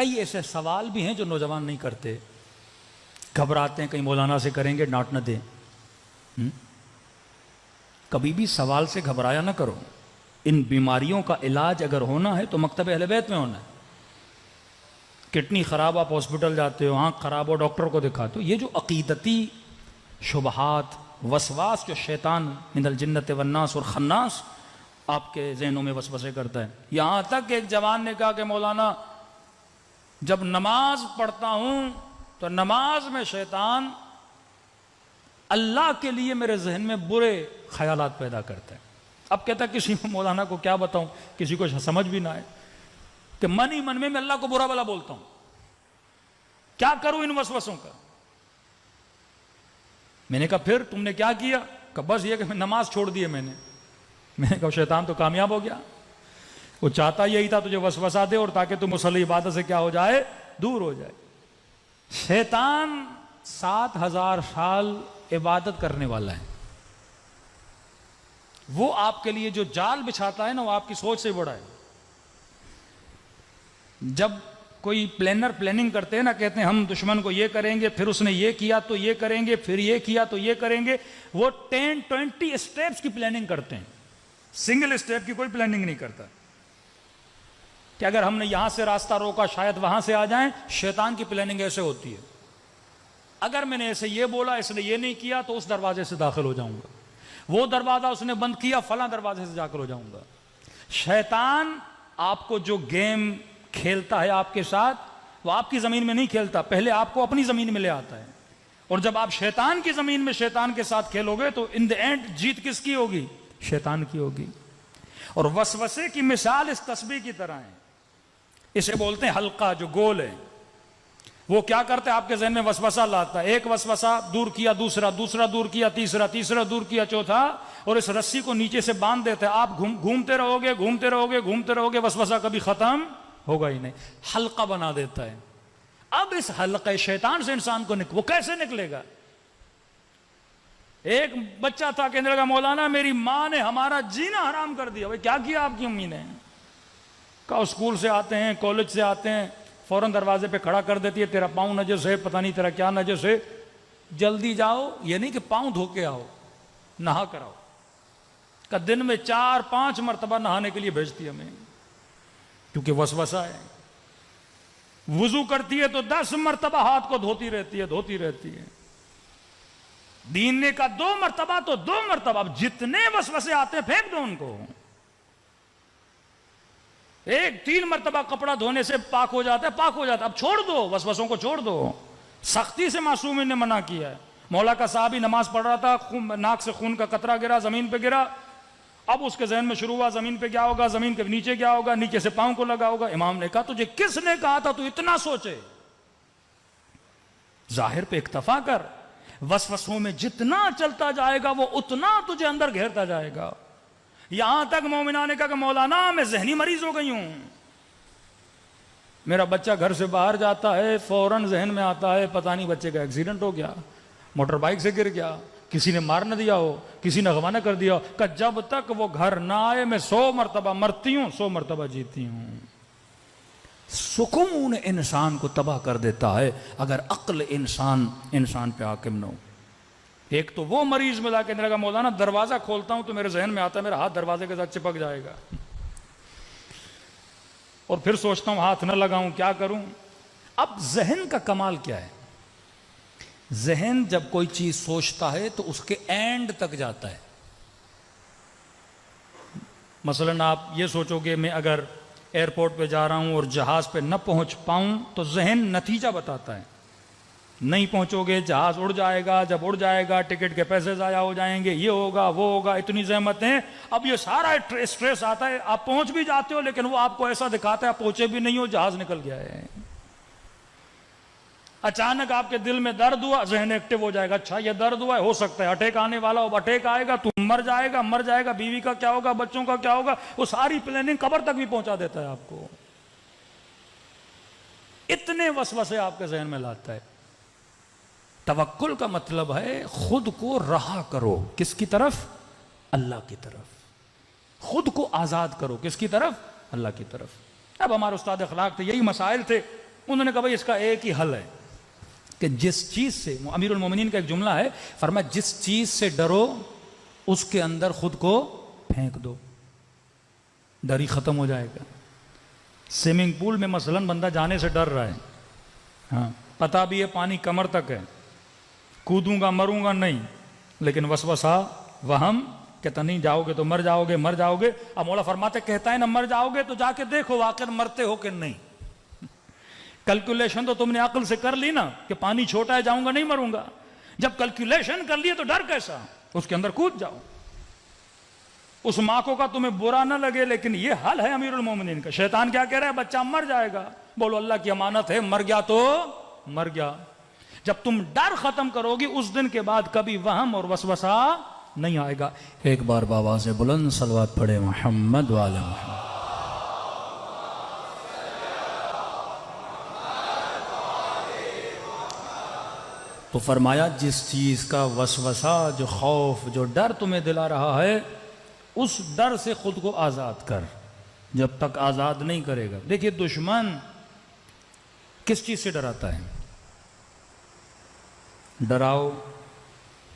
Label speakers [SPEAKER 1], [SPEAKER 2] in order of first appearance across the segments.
[SPEAKER 1] کئی ایسے سوال بھی ہیں جو نوجوان نہیں کرتے، گھبراتے ہیں کہیں مولانا سے کریں گے ڈانٹ نہ دیں۔ کبھی بھی سوال سے گھبرایا نہ کرو۔ ان بیماریوں کا علاج اگر ہونا ہے تو مکتب اہل بیت میں ہونا ہے۔ کڈنی خراب آپ ہاسپٹل جاتے ہو، آنکھ خراب ہو ڈاکٹر کو دکھاتے ہو۔ یہ جو عقیدتی شبہات، وسواس جو شیطان من الجنت والناس اور خناس آپ کے ذہنوں میں وسوسے کرتا ہے، یہاں تک کہ ایک جوان نے کہا کہ مولانا جب نماز پڑھتا ہوں تو نماز میں شیطان اللہ کے لیے میرے ذہن میں برے خیالات پیدا کرتا ہے۔ اب کہتا ہے کسی مولانا کو کیا بتاؤں، کسی کو سمجھ بھی نہ آئے کہ من ہی من میں اللہ کو برا بلا بولتا ہوں، کیا کروں ان وسوسوں کا؟ میں نے کہا پھر تم نے کیا کیا؟ کہ بس یہ کہ میں نماز چھوڑ دی ہے میں نے کہا شیطان تو کامیاب ہو گیا، وہ چاہتا یہی تھا تجھے وسوسہ دے اور تاکہ تم مصلی عبادت سے کیا ہو جائے، دور ہو جائے۔ شیطان 7000 سال عبادت کرنے والا ہے، وہ آپ کے لیے جو جال بچھاتا ہے نا وہ آپ کی سوچ سے بڑا ہے۔ جب کوئی پلاننگ کرتے ہیں نا، کہتے ہیں ہم دشمن کو یہ کریں گے، پھر اس نے یہ کیا تو یہ کریں گے، پھر یہ کیا تو یہ کریں گے، وہ 10-20 اسٹیپس کی پلاننگ کرتے ہیں، سنگل اسٹیپ کی کوئی پلاننگ نہیں کرتا کہ اگر ہم نے یہاں سے راستہ روکا شاید وہاں سے آ جائیں۔ شیطان کی پلاننگ ایسے ہوتی ہے، اگر میں نے ایسے یہ بولا اس نے یہ نہیں کیا تو اس دروازے سے داخل ہو جاؤں گا، وہ دروازہ اس نے بند کیا فلاں دروازے سے داخل ہو جاؤں گا۔ شیطان آپ کو جو گیم کھیلتا ہے آپ کے ساتھ، وہ آپ کی زمین میں نہیں کھیلتا، پہلے آپ کو اپنی زمین میں لے آتا ہے، اور جب آپ شیطان کی زمین میں شیطان کے ساتھ کھیلو گے تو ان دی اینڈ جیت کس کی ہوگی؟ شیطان کی ہوگی۔ اور وسوسے کی مثال اس تسبیح کی طرح ہے، اسے بولتے ہیں حلقہ جو گول ہے۔ وہ کیا کرتا ہے؟ آپ کے ذہن میں وسوسہ لاتا ہے، ایک وسوسہ دور کیا، دوسرا دور کیا، تیسرا دور کیا، چوتھا، اور اس رسی کو نیچے سے باندھ دیتا ہے۔ آپ گھومتے رہو گے، وسوسہ کبھی ختم ہوگا ہی نہیں، حلقہ بنا دیتا ہے۔ اب اس حلقہ شیطان سے انسان کو وہ کیسے نکلے گا؟ ایک بچہ تھا کہنے لگا مولانا میری ماں نے ہمارا جینا حرام کر دیا۔ بھائی کیا کیا آپ کی امی نے؟ کہا اسکول سے آتے ہیں، کالج سے آتے ہیں، فوراً دروازے پہ کھڑا کر دیتی ہے، تیرا پاؤں نجس ہے، پتہ نہیں تیرا کیا نجس ہے، جلدی جاؤ۔ یہ نہیں کہ پاؤں دھو کے آؤ، نہا کر آؤ۔ کہ دن میں 4-5 مرتبہ نہانے کے لیے بھیجتی ہمیں، کیونکہ وسوسہ ہے۔ وضو کرتی ہے تو 10 مرتبہ ہاتھ کو دھوتی رہتی ہے۔ دین نے کہا 2 مرتبہ تو 2 مرتبہ، اب جتنے وسوسے آتے ہیں پھینک دو ان کو۔ 3 مرتبہ کپڑا دھونے سے پاک ہو جاتا ہے، اب چھوڑ دو، وسوسوں کو چھوڑ دو۔ سختی سے معصوم نے منع کیا ہے۔ مولا کا صحابی نماز پڑھ رہا تھا، ناک سے خون کا قطرہ گرا، زمین پہ گرا، اب اس کے ذہن میں شروع ہوا زمین پہ کیا ہوگا، زمین کے نیچے کیا ہوگا، نیچے سے پاؤں کو لگا ہوگا۔ امام نے کہا تجھے کس نے کہا تھا تو اتنا سوچے؟ ظاہر پہ اکتفا کر، وسوسوں میں جتنا چلتا جائے گا وہ اتنا تجھے اندر گھیرتا جائے گا۔ یہاں تک مومنان نے کہا کہ مولانا میں ذہنی مریض ہو گئی ہوں، میرا بچہ گھر سے باہر جاتا ہے فوراً ذہن میں آتا ہے پتہ نہیں بچے کا ایکسیڈنٹ ہو گیا، موٹر بائک سے گر گیا، کسی نے مار نہ دیا ہو، کسی نے اغوا نہ کر دیا ہو، کہ جب تک وہ گھر نہ آئے میں 100 مرتبہ مرتی ہوں 100 مرتبہ جیتی ہوں۔ سکون انسان کو تباہ کر دیتا ہے اگر عقل انسان پہ حاکم نہ ہو۔ ایک تو وہ مریض ملا کے لگا مولانا دروازہ کھولتا ہوں تو میرے ذہن میں آتا ہے میرا ہاتھ دروازے کے ساتھ چپک جائے گا، اور پھر سوچتا ہوں ہاتھ نہ لگاؤں کیا کروں۔ اب ذہن کا کمال کیا ہے؟ ذہن جب کوئی چیز سوچتا ہے تو اس کے اینڈ تک جاتا ہے۔ مثلا آپ یہ سوچو گے میں اگر ایئرپورٹ پہ جا رہا ہوں اور جہاز پہ نہ پہنچ پاؤں تو ذہن نتیجہ بتاتا ہے، نہیں پہنچو گے جہاز اڑ جائے گا، جب اڑ جائے گا ٹکٹ کے پیسے ضائع ہو جائیں گے، یہ ہوگا وہ ہوگا، اتنی زحمتیں۔ اب یہ سارا اسٹریس آتا ہے، آپ پہنچ بھی جاتے ہو لیکن وہ آپ کو ایسا دکھاتا ہے آپ پہنچے بھی نہیں ہو، جہاز نکل گیا ہے۔ اچانک آپ کے دل میں درد ہوا، ذہن ایکٹیو ہو جائے گا، اچھا یہ درد ہوا ہے، ہو سکتا ہے اٹیک آنے والا ہو، اٹیک آئے گا تو مر جائے گا، بیوی کا کیا ہوگا، بچوں کا کیا ہوگا، وہ ساری پلاننگ قبر تک بھی پہنچا دیتا ہے آپ کو۔ اتنے وسوسے آپ کے ذہن میں لاتا ہے۔ توکل کا مطلب ہے خود کو رہا کرو، کس کی طرف؟ اللہ کی طرف۔ خود کو آزاد کرو، کس کی طرف؟ اللہ کی طرف۔ اب ہمارے استاد اخلاق تھے، یہی مسائل تھے انہوں نے کہا بھائی اس کا ایک ہی حل ہے کہ جس چیز سے، امیر المومنین کا ایک جملہ ہے، فرمایا جس چیز سے ڈرو اس کے اندر خود کو پھینک دو، ڈر ہی ختم ہو جائے گا۔ سوئمنگ پول میں مثلا بندہ جانے سے ڈر رہا ہے، ہاں پتہ بھی ہے پانی کمر تک ہے، کودوں گا مروں گا نہیں، لیکن وسوسہ وہم کہتا نہیں جاؤ گے تو مر جاؤ گے، مر جاؤ گے۔ اب مولا فرماتے کہتا ہے نا مر جاؤ گے تو جا کے دیکھو واقعا مرتے ہو کہ نہیں۔ کیلکولیشن تو تم نے عقل سے کر لی نا کہ پانی چھوٹا ہے جاؤں گا نہیں مروں گا، جب کیلکولیشن کر لیے تو ڈر کیسا، اس کے اندر کود جاؤ۔ اس ماں کا تمہیں برا نہ لگے، لیکن یہ حل ہے امیر المومنین کا۔ شیطان کیا کہہ رہا ہے؟ بچہ مر جائے گا، بولو اللہ کی امانت ہے، مر گیا تو مر گیا۔ جب تم ڈر ختم کرو گی اس دن کے بعد کبھی وہم اور وسوسہ نہیں آئے گا۔ ایک بار بابا سے بلند صلوات پڑھے محمد وعلی محمد۔ تو فرمایا جس چیز کا وسوسہ، جو خوف، جو ڈر تمہیں دلا رہا ہے، اس ڈر سے خود کو آزاد کر۔ جب تک آزاد نہیں کرے گا، دیکھیے دشمن کس چیز سے ڈراتا ہے؟ ڈراؤ،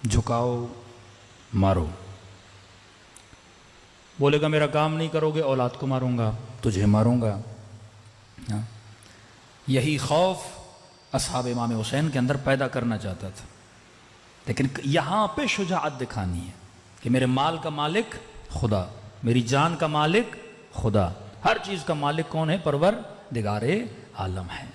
[SPEAKER 1] جھکاؤ، مارو۔ بولے گا میرا کام نہیں کرو گے اولاد کو ماروں گا، تجھے ماروں گا۔ یہی خوف اصحاب امام حسین کے اندر پیدا کرنا چاہتا تھا، لیکن یہاں پہ شجاعت دکھانی ہے کہ میرے مال کا مالک خدا، میری جان کا مالک خدا، ہر چیز کا مالک کون ہے؟ پروردگار عالم ہے۔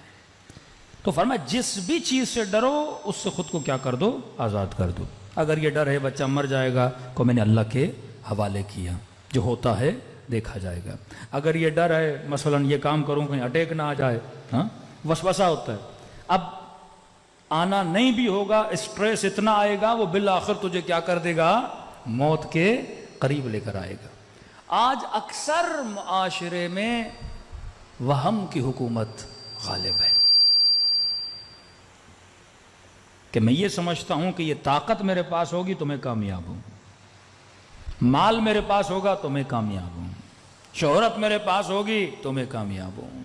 [SPEAKER 1] تو فرمایا جس بھی چیز سے ڈرو اس سے خود کو کیا کر دو؟ آزاد کر دو۔ اگر یہ ڈر ہے بچہ مر جائے گا کو میں نے اللہ کے حوالے کیا، جو ہوتا ہے دیکھا جائے گا۔ اگر یہ ڈر ہے مثلا یہ کام کروں کہیں اٹیک نہ آ جائے، وسوسہ ہوتا ہے، اب آنا نہیں بھی ہوگا، اسٹریس اتنا آئے گا وہ بالآخر تجھے کیا کر دے گا؟ موت کے قریب لے کر آئے گا۔ آج اکثر معاشرے میں وہم کی حکومت غالب ہے کہ میں یہ سمجھتا ہوں کہ یہ طاقت میرے پاس ہوگی تو میں کامیاب ہوں، مال میرے پاس ہوگا تو میں کامیاب ہوں، شہرت میرے پاس ہوگی تو میں کامیاب ہوں۔